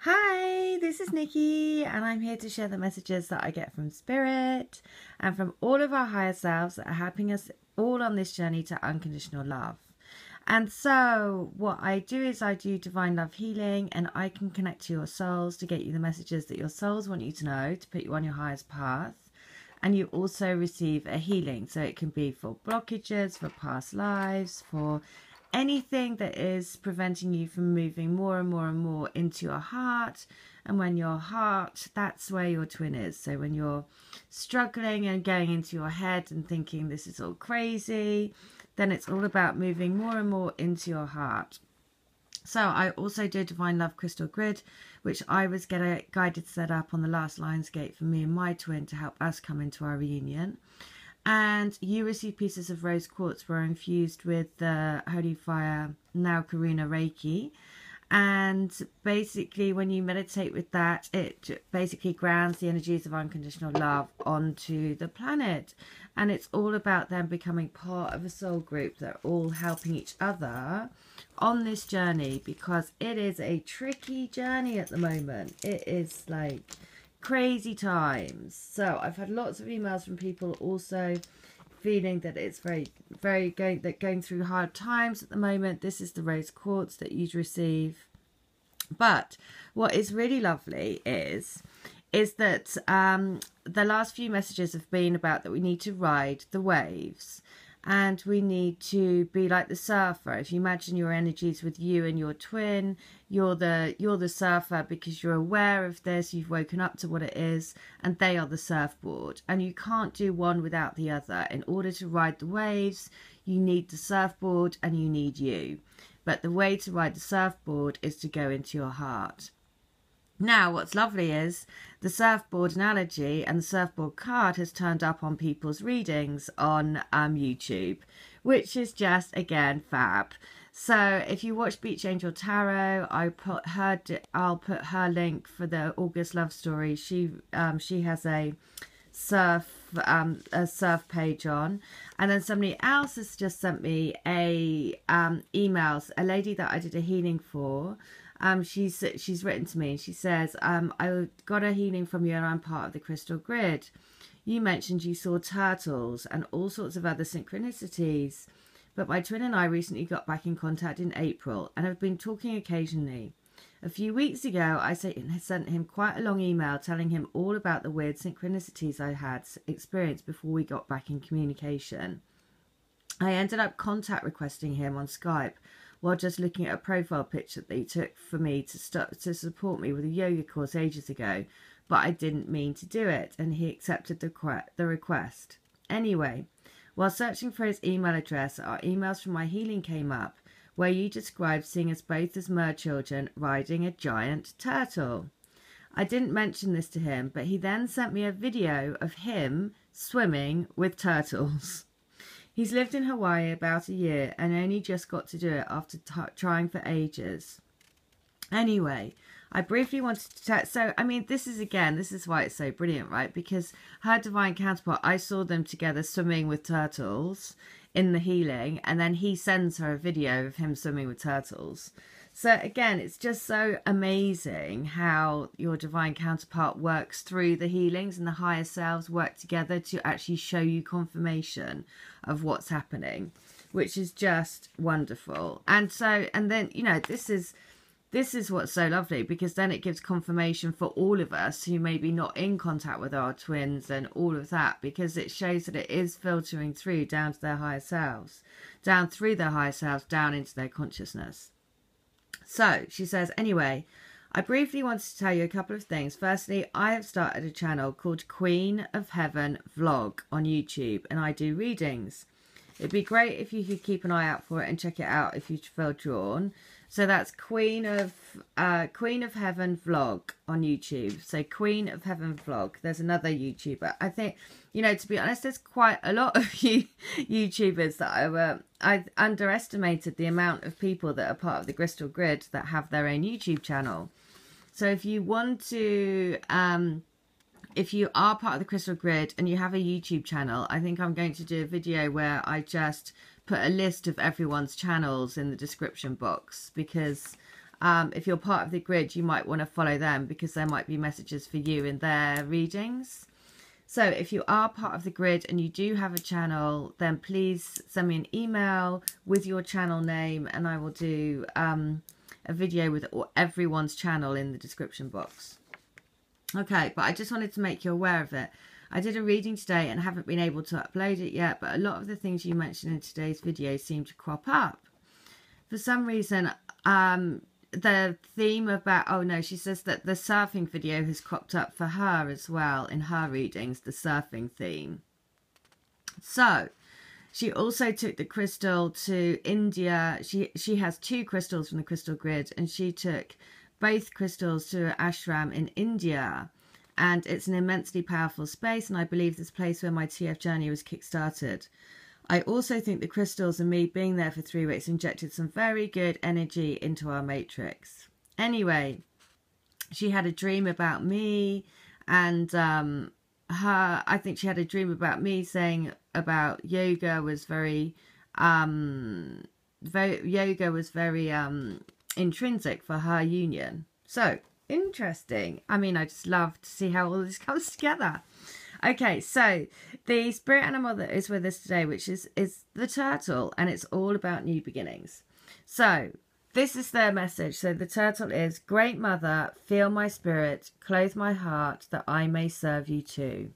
Hi, this is Nikki, and I'm here to share the messages that I get from Spirit and from all of our higher selves that are helping us all on this journey to unconditional love. And so what I do is I do divine love healing, and I can connect to your souls to get you the messages that your souls want you to know to put you on your highest path. And you also receive a healing, so it can be for blockages, for past lives, for anything that is preventing you from moving more and more and more into your heart. And when your heart, that's where your twin is. So when you're struggling and going into your head and thinking this is all crazy, then it's all about moving more and more into your heart. So I also do Divine Love Crystal Grid, which I was guided to set up on the last Lionsgate for me and my twin to help us come into our reunion. And you receive pieces of rose quartz were infused with the Holy Fire Reiki. And basically when you meditate with that, it basically grounds the energies of unconditional love onto the planet. And it's all about them becoming part of a soul group that are all helping each other on this journey, because it is a tricky journey at the moment. It is like crazy times. So I've had lots of emails from people also feeling that it's going through hard times at the moment. This is the rose quartz that you'd receive. But what is really lovely is that the last few messages have been about that we need to ride the waves. And we need to be like the surfer. If you imagine your energies with you and your twin, you're the surfer because you're aware of this, you've woken up to what it is, and they are the surfboard. And you can't do one without the other. In order to ride the waves, you need the surfboard and you need you. But the way to ride the surfboard is to go into your heart. Now, what's lovely is the surfboard analogy and the surfboard card has turned up on people's readings on YouTube, which is just, again, fab. So if you watch Beach Angel Tarot, I'll put her link for the August love story. She has a surf page on, and then somebody else has just sent me a lady that I did a healing for. She's written to me and she says, I got a healing from you and I'm part of the crystal grid. You mentioned you saw turtles and all sorts of other synchronicities, but my twin and I recently got back in contact in April and have been talking occasionally. A few weeks ago, I sent him quite a long email telling him all about the weird synchronicities I had experienced before we got back in communication. I ended up contact requesting him on Skype while just looking at a profile picture that they took for me to support me with a yoga course ages ago, but I didn't mean to do it, and he accepted the request. Anyway, while searching for his email address, our emails from my healing came up, where you described seeing us both as merchildren riding a giant turtle. I didn't mention this to him, but he then sent me a video of him swimming with turtles. He's lived in Hawaii about a year and only just got to do it after trying for ages. Anyway, I briefly wanted to so, I mean, this is why it's so brilliant, right? Because her divine counterpart, I saw them together swimming with turtles in the healing, and then he sends her a video of him swimming with turtles. So again, it's just so amazing how your divine counterpart works through the healings, and the higher selves work together to actually show you confirmation of what's happening, which is just wonderful. And so, and then, you know, this is what's so lovely, because then it gives confirmation for all of us who may be not in contact with our twins and all of that, because it shows that it is filtering through down to their higher selves, down through their higher selves, down into their consciousness. So she says, anyway, I briefly wanted to tell you a couple of things. Firstly, I have started a channel called Queen of Heaven Vlog on YouTube, and I do readings. It'd be great if you could keep an eye out for it and check it out if you feel drawn. So that's Queen of Heaven Vlog on YouTube. So Queen of Heaven Vlog. There's another YouTuber. I think, you know, to be honest, there's quite a lot of YouTubers that I've underestimated the amount of people that are part of the Crystal Grid that have their own YouTube channel. So if you want to, if you are part of the Crystal Grid and you have a YouTube channel, I think I'm going to do a video where I just put a list of everyone's channels in the description box, because If you're part of the grid, you might want to follow them because there might be messages for you in their readings. So if you are part of the grid and you do have a channel, then please send me an email with your channel name, and I will do a video with everyone's channel in the description box. Okay, but I just wanted to make you aware of it. I did a reading today and haven't been able to upload it yet, but a lot of the things you mentioned in today's video seem to crop up. For some reason, the theme about, oh no, she says that the surfing video has cropped up for her as well in her readings, the surfing theme. So she also took the crystal to India. She has 2 crystals from the crystal grid, and she took both crystals to an ashram in India. And it's an immensely powerful space, and I believe this place where my TF journey was kick-started. I also think the crystals and me being there for 3 weeks injected some very good energy into our matrix. Anyway, she had a dream about me, and I think she had a dream about me saying about yoga was very intrinsic for her union. So interesting. I mean, I just love to see how all this comes together. Okay, so the spirit animal that is with us today, which is the turtle, and it's all about new beginnings. So this is their message. So the turtle is, Great Mother, feel my spirit, clothe my heart, that I may serve you too.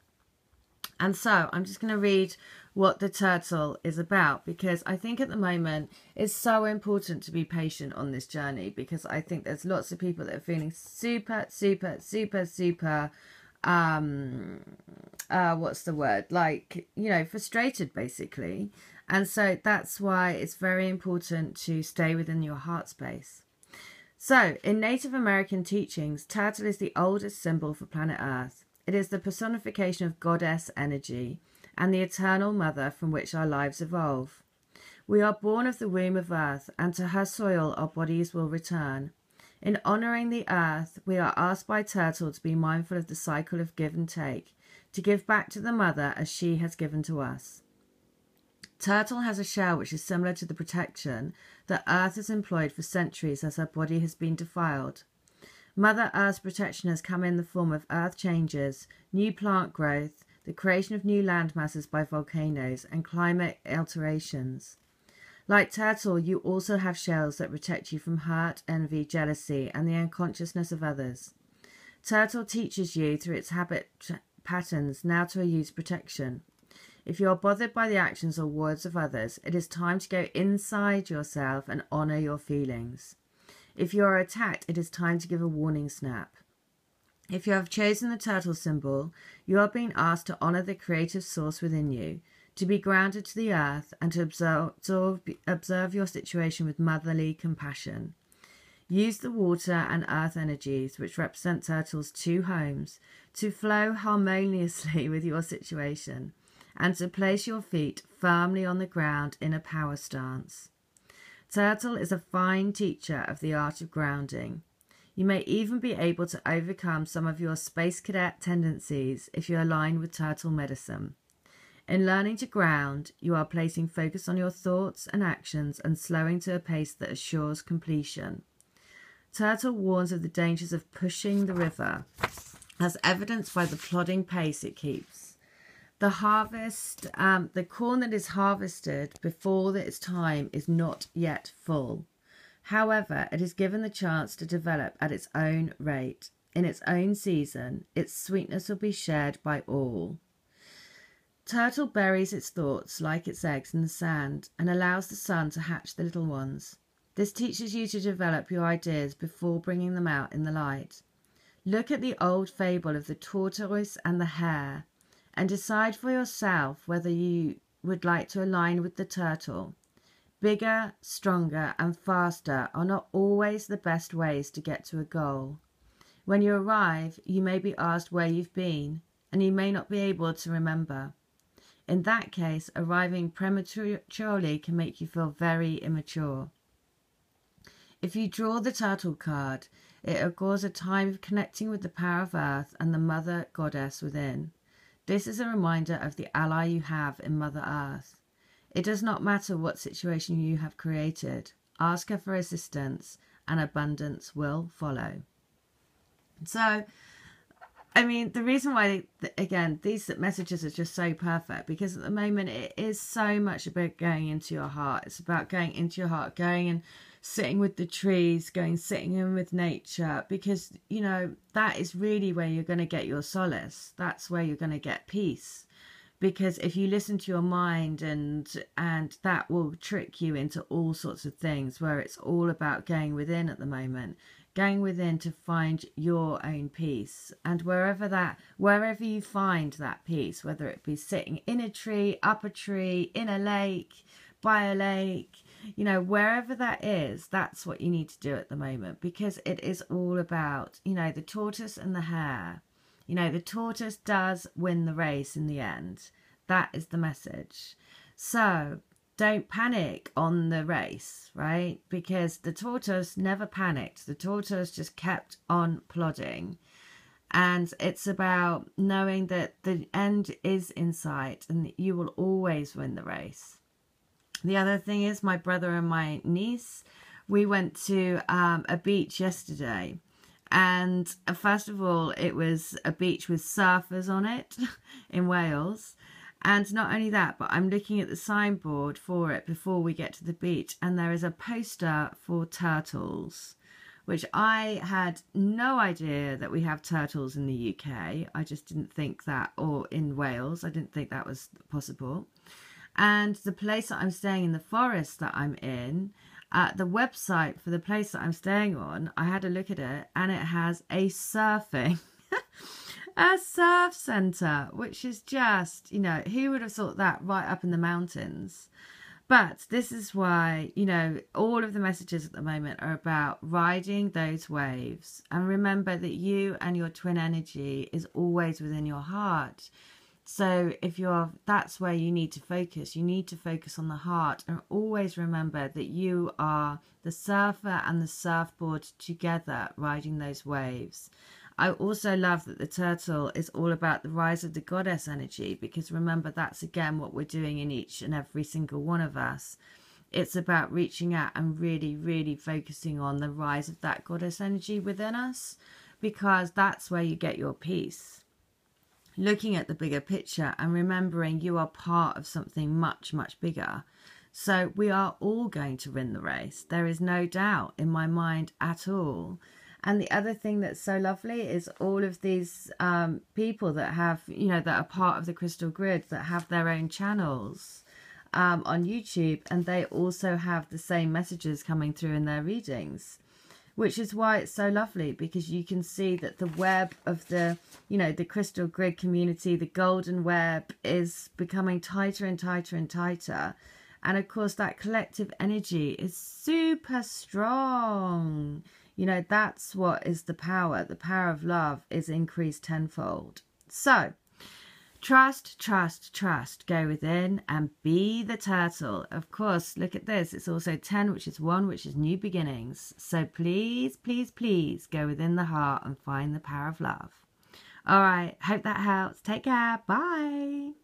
And so I'm just going to read what the turtle is about, because I think at the moment it's so important to be patient on this journey, because I think there's lots of people that are feeling super what's the word, like, you know, frustrated basically. And so that's why it's very important to stay within your heart space. So in Native American teachings, turtle is the oldest symbol for planet Earth. It is the personification of goddess energy and the eternal mother from which our lives evolve. We are born of the womb of Earth, and to her soil our bodies will return. In honouring the earth, we are asked by Turtle to be mindful of the cycle of give and take, to give back to the mother as she has given to us. Turtle has a shell which is similar to the protection that Earth has employed for centuries as her body has been defiled. Mother Earth's protection has come in the form of earth changes, new plant growth, the creation of new land masses by volcanoes, and climate alterations. Like Turtle, you also have shells that protect you from hurt, envy, jealousy, and the unconsciousness of others. Turtle teaches you through its habit patterns now to use protection. If you are bothered by the actions or words of others, it is time to go inside yourself and honour your feelings. If you are attacked, it is time to give a warning snap. If you have chosen the turtle symbol, you are being asked to honour the creative source within you, to be grounded to the earth, and to observe your situation with motherly compassion. Use the water and earth energies, which represent Turtle's 2 homes, to flow harmoniously with your situation, and to place your feet firmly on the ground in a power stance. Turtle is a fine teacher of the art of grounding. You may even be able to overcome some of your space cadet tendencies if you align with Turtle medicine. In learning to ground, you are placing focus on your thoughts and actions and slowing to a pace that assures completion. Turtle warns of the dangers of pushing the river, as evidenced by the plodding pace it keeps. The corn that is harvested before its time is not yet full. However, it is given the chance to develop at its own rate. In its own season, its sweetness will be shared by all. Turtle buries its thoughts like its eggs in the sand and allows the sun to hatch the little ones. This teaches you to develop your ideas before bringing them out in the light. Look at the old fable of the tortoise and the hare and decide for yourself whether you would like to align with the turtle. Bigger, stronger, and faster are not always the best ways to get to a goal. When you arrive, you may be asked where you've been, and you may not be able to remember. In that case, arriving prematurely can make you feel very immature. If you draw the turtle card, it echoes a time of connecting with the power of Earth and the Mother Goddess within. This is a reminder of the ally you have in Mother Earth. It does not matter what situation you have created. Ask her for assistance and abundance will follow. So, I mean, the reason why, again, these messages are just so perfect, because at the moment it is so much about going into your heart. It's about going into your heart, going and sitting with the trees, sitting in with nature, because, you know, that is really where you're going to get your solace. That's where you're going to get peace. Because if you listen to your mind, and that will trick you into all sorts of things, where it's all about going within at the moment, going within to find your own peace. And wherever you find that peace, whether it be sitting in a tree, up a tree, in a lake, by a lake, you know, wherever that is, that's what you need to do at the moment, because it is all about, you know, the tortoise and the hare. You know, the tortoise does win the race in the end. That is the message. So don't panic on the race, right? Because the tortoise never panicked. The tortoise just kept on plodding. And it's about knowing that the end is in sight and that you will always win the race. The other thing is, my brother and my niece, we went to a beach yesterday. And first of all, it was a beach with surfers on it in Wales. And not only that, but I'm looking at the signboard for it before we get to the beach, and there is a poster for turtles, which I had no idea that we have turtles in the UK. I just didn't think that, or in Wales, I didn't think that was possible. And the place that I'm staying in, the forest that I'm in, the website for the place that I'm staying on, I had a look at it, and it has a surfing a surf centre, which is just, you know, who would have thought that right up in the mountains? But this is why, you know, all of the messages at the moment are about riding those waves. And remember that you and your twin energy is always within your heart. So that's where you need to focus. You need to focus on the heart, and always remember that you are the surfer and the surfboard together, riding those waves. I also love that the turtle is all about the rise of the goddess energy, because remember, that's again what we're doing in each and every single one of us. It's about reaching out and really, really focusing on the rise of that goddess energy within us, because that's where you get your peace. Looking at the bigger picture and remembering you are part of something much, much bigger. So we are all going to win the race. There is no doubt in my mind at all. And the other thing that's so lovely is all of these people that have, you know, that are part of the Crystal Grid, that have their own channels on YouTube, and they also have the same messages coming through in their readings, which is why it's so lovely, because you can see that the web of the, you know, the Crystal Grid community, the golden web, is becoming tighter and tighter and tighter. And of course, that collective energy is super strong. You know, that's what is the power. The power of love is increased tenfold. So, trust, trust, trust. Go within and be the turtle. Of course, look at this. It's also 10, which is 1, which is new beginnings. So please, please, please go within the heart and find the power of love. All right. Hope that helps. Take care. Bye.